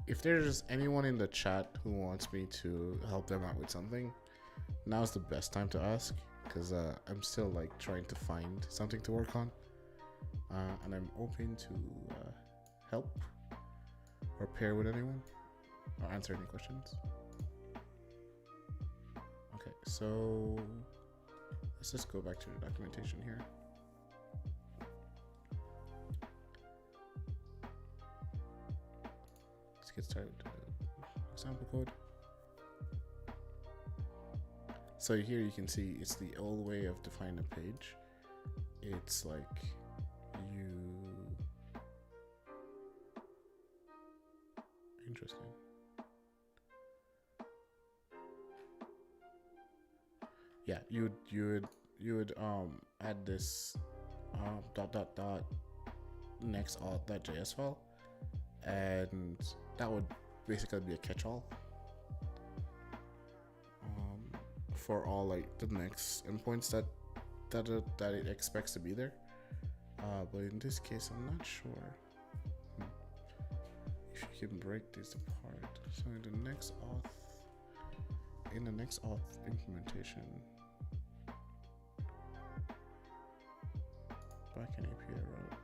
if there's anyone in the chat who wants me to help them out with something, now's the best time to ask, because I'm still like trying to find something to work on, and I'm open to help or pair with anyone or answer any questions. Okay, so let's just go back to the documentation here. Let's get started with the example code. So here you can see it's the old way of defining a page. It's like interesting. Yeah, you would add this dot next auth.js file, and that would basically be a catch-all for all like the next endpoints that it expects to be there. But in this case, I'm not sure if you can break this apart. So in the next auth implementation, backend API route.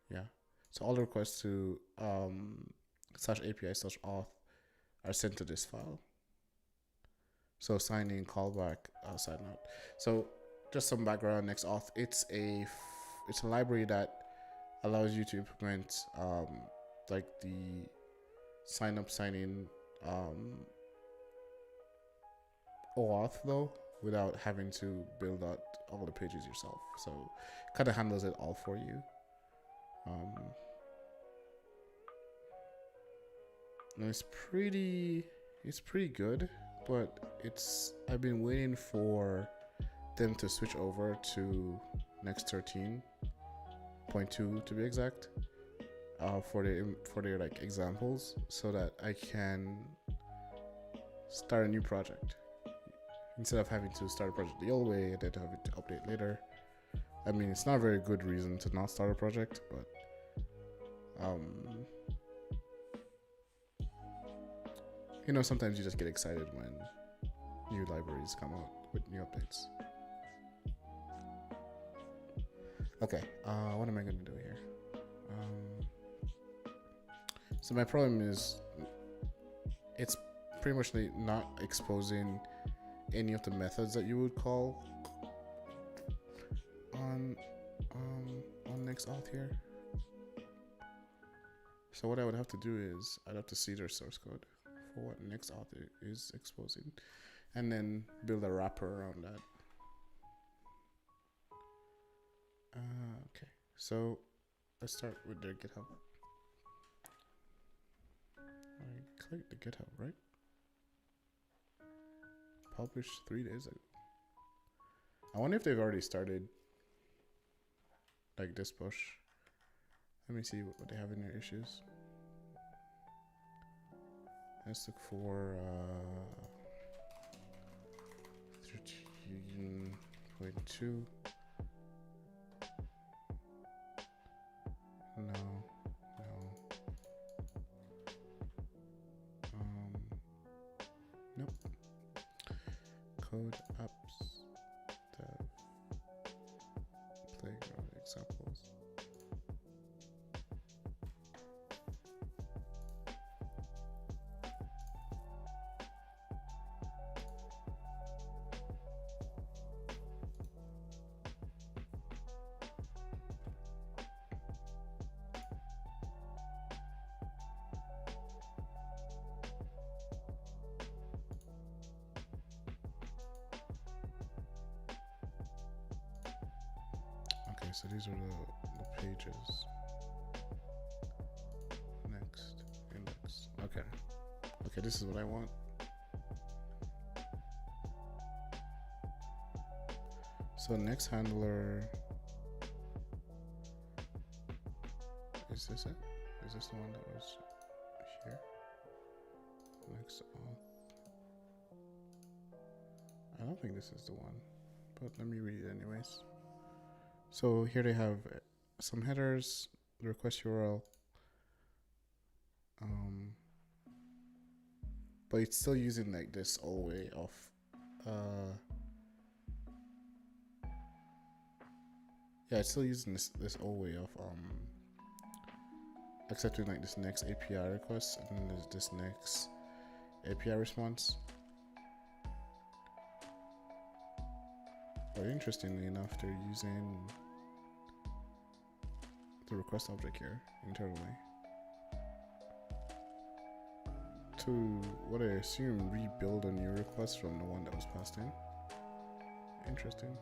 Yeah. So all the requests to /API/auth are sent to this file. So signing, callback, sign out. So just some background. Next auth, it's a library that allows you to implement like the sign up, sign in OAuth though, without having to build out all the pages yourself. So it kind of handles it all for you. And it's pretty good, but I've been waiting for them to switch over to Next 13.2 to be exact, for their like examples, so that I can start a new project instead of having to start a project the old way and then have it to update later. I mean, it's not a very good reason to not start a project, but you know, sometimes you just get excited when new libraries come out with new updates. Okay, what am I going to do here? So my problem is it's pretty much not exposing any of the methods that you would call on next auth here. So what I would have to do is I'd have to see their source code for what next auth is exposing, and then build a wrapper around that. Okay, so let's start with their GitHub. I clicked the GitHub, right? Published 3 days ago. I wonder if they've already started like this push. Let me see what they have in their issues. Let's look for 13.2. No. Nope. Code apps, dev, playground examples. Okay, so these are the pages. Next, index. Okay. Okay, this is what I want. So next handler, is this it? Is this the one that was here? Next auth. don't think this is the one, but let me read it anyways. So here they have some headers, the request URL, but it's still using like this old way of yeah, it's still using this old way of accepting like this next API request and then there's this next API response. But interestingly enough, they're using the request object here internally to, what I assume, rebuild a new request from the one that was passed in. Interesting.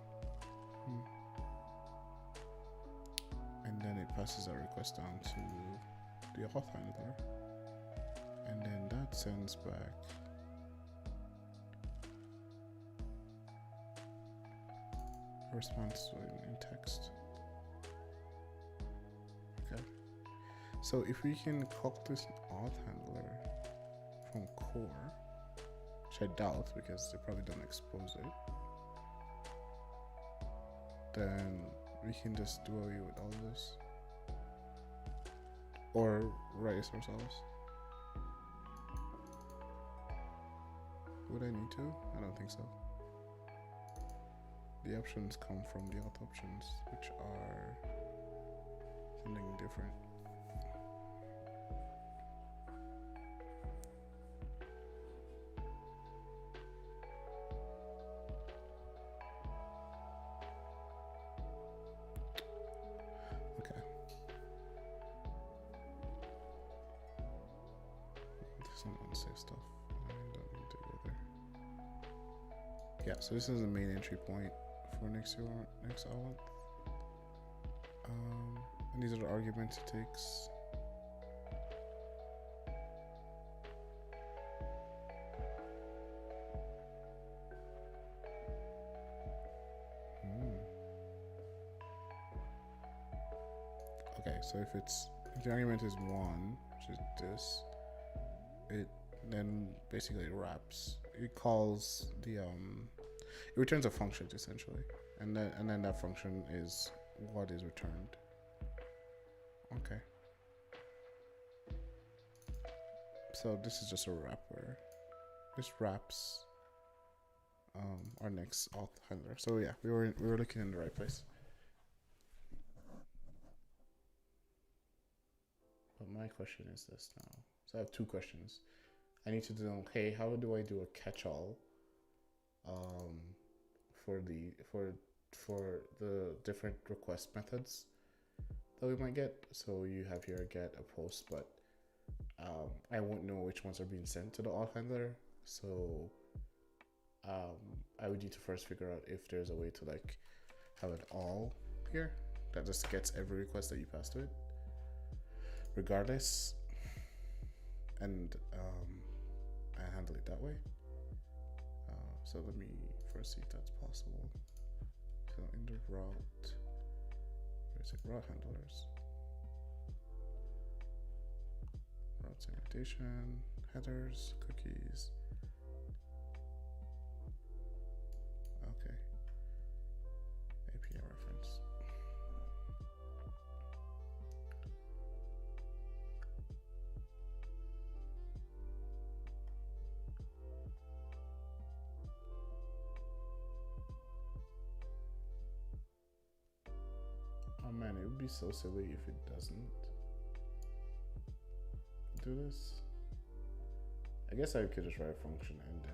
And then it passes that request down to the auth handler, and then that sends back a response in text. Okay, so if we can call this auth handler from core, which I doubt because they probably don't expose it, then we can just do away with all this or write it ourselves. Would I need to? I don't think so. The options come from the auth options, which are something different. Okay. There's some unsafe stuff. I don't need to go there. Yeah, so this is the main entry point for next auth. And these are the arguments it takes. Okay, so if the argument is 1, which is this, it then basically wraps. It calls the it returns a function essentially, and then that function is what is returned. Okay. So this is just a wrapper. This wraps our next auth handler. So yeah, we were looking in the right place. But my question is this now. So I have 2 questions. I need to know, hey, how do I do a catch-all for the different request methods that we might get? So you have here get a post, but I won't know which ones are being sent to the auth handler. So I would need to first figure out if there's a way to like have it all here that just gets every request that you pass to it, regardless, and I handle it that way. So let me first see if that's possible. So in the route, where's it? Route handlers, route segmentation, headers, cookies. Okay. API reference. Oh man, it would be so silly if it doesn't do this. I guess I could just write a function and then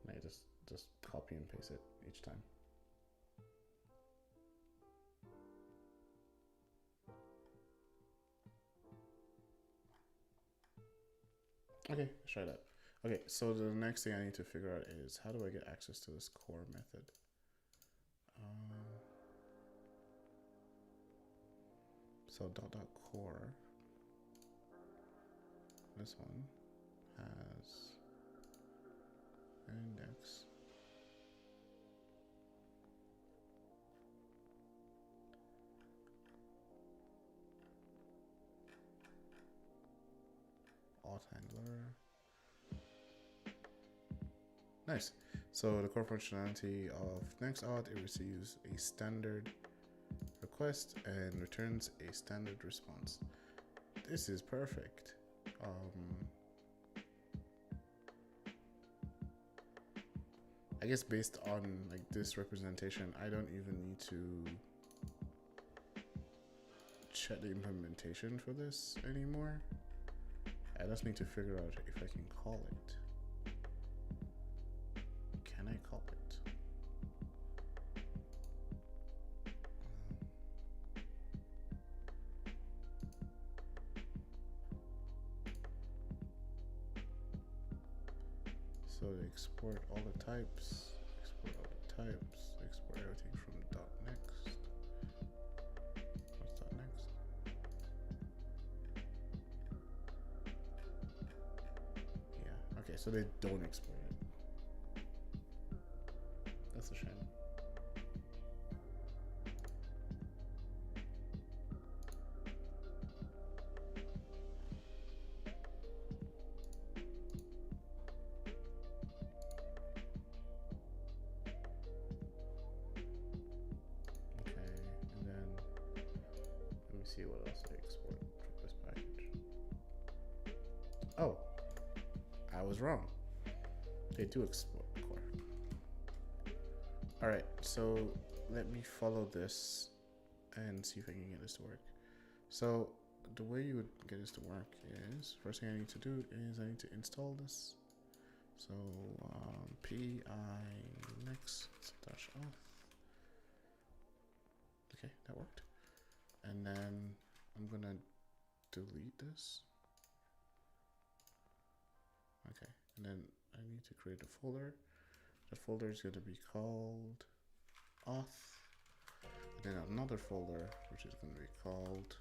I just copy and paste it each time. Okay, let's try that. Okay, so the next thing I need to figure out is how do I get access to this core method? So .core, this one has an index. auth handler. Nice. So the core functionality of NextAuth, it receives a standard request and returns a standard response. This is perfect. I guess based on like this representation, I don't even need to check the implementation for this anymore. I just need to figure out if I can call it. Can I call it? So export all the types, export everything from .next. What's .next? Yeah, okay, so they don't export it. That's a shame. See what else I export from this package. Oh, I was wrong. They do export core. All right, so let me follow this and see if I can get this to work. So the way you would get this to work is, first thing I need to do is I need to install this. So pi next-auth. Okay, that worked. And then I'm gonna delete this. Okay, and then I need to create a folder. The folder is gonna be called auth. And then another folder, which is gonna be called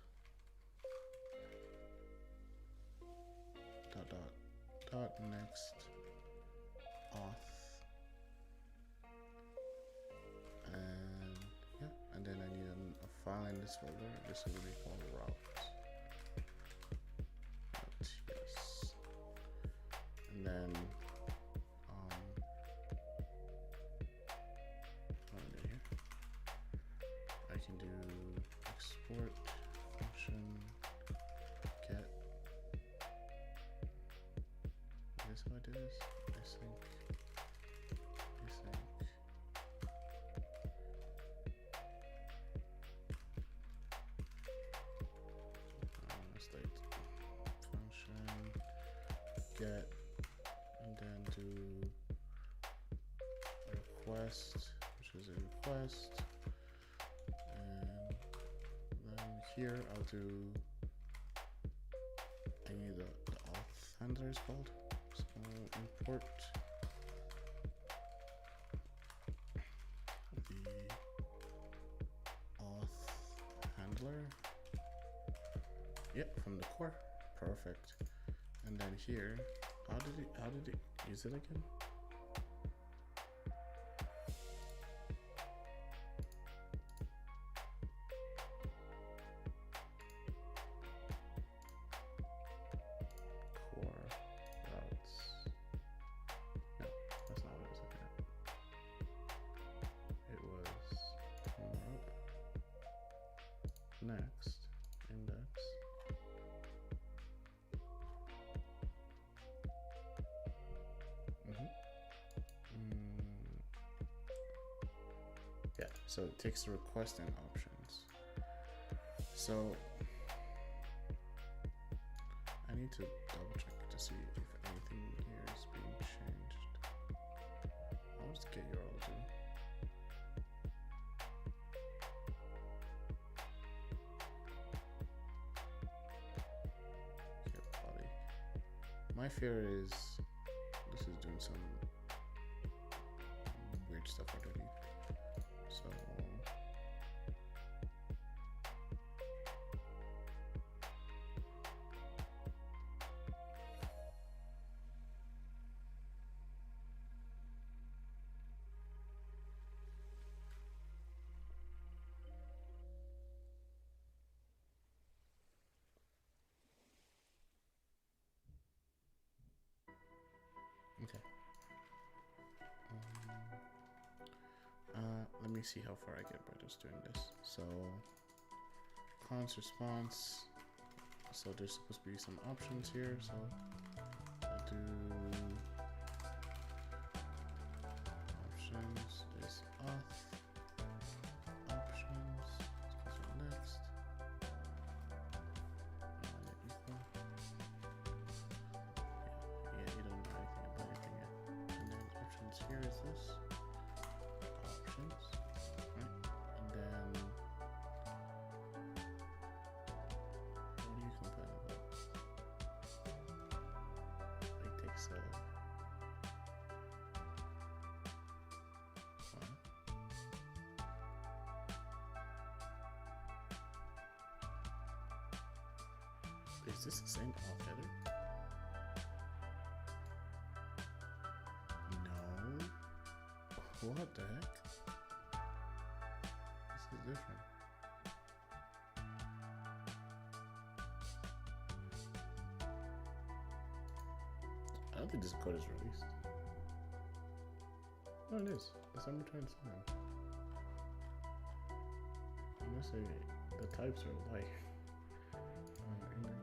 .next auth. And yeah, and then I need a file in this folder. This is gonna be called routes. Yes. And then here I can do export function get. Is this how I do this? Async. Get, and then do request, which is a request, and then here I'll do, I need the auth handler is called, so import the auth handler, yep, from the core, perfect. And then here, how did it use it again? Core routes. No, that's not what it was looking at. It was next index. Yeah, so it takes the request and options. So I need to double check to see if anything here is being changed. I'll just get your all do. Get body. My fear is this is doing some weird stuff already. So let me see how far I get by just doing this. So, cons response. So there's supposed to be some options here. So I'll do options is auth. Options. Let's go to next. Equal. Yeah, you don't know anything about anything yet. And then options here is this. Options. Right. And then what do you complain about? It takes a Is this the same off header? No. What the heck? This is different. I don't think this code is released. No, it is. December 27th. Unless the types are like index.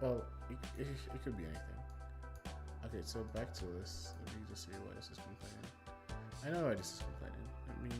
Well, it could be anything. Okay, so back to this. Let me just see why this is complaining. I know why this is complaining. Let me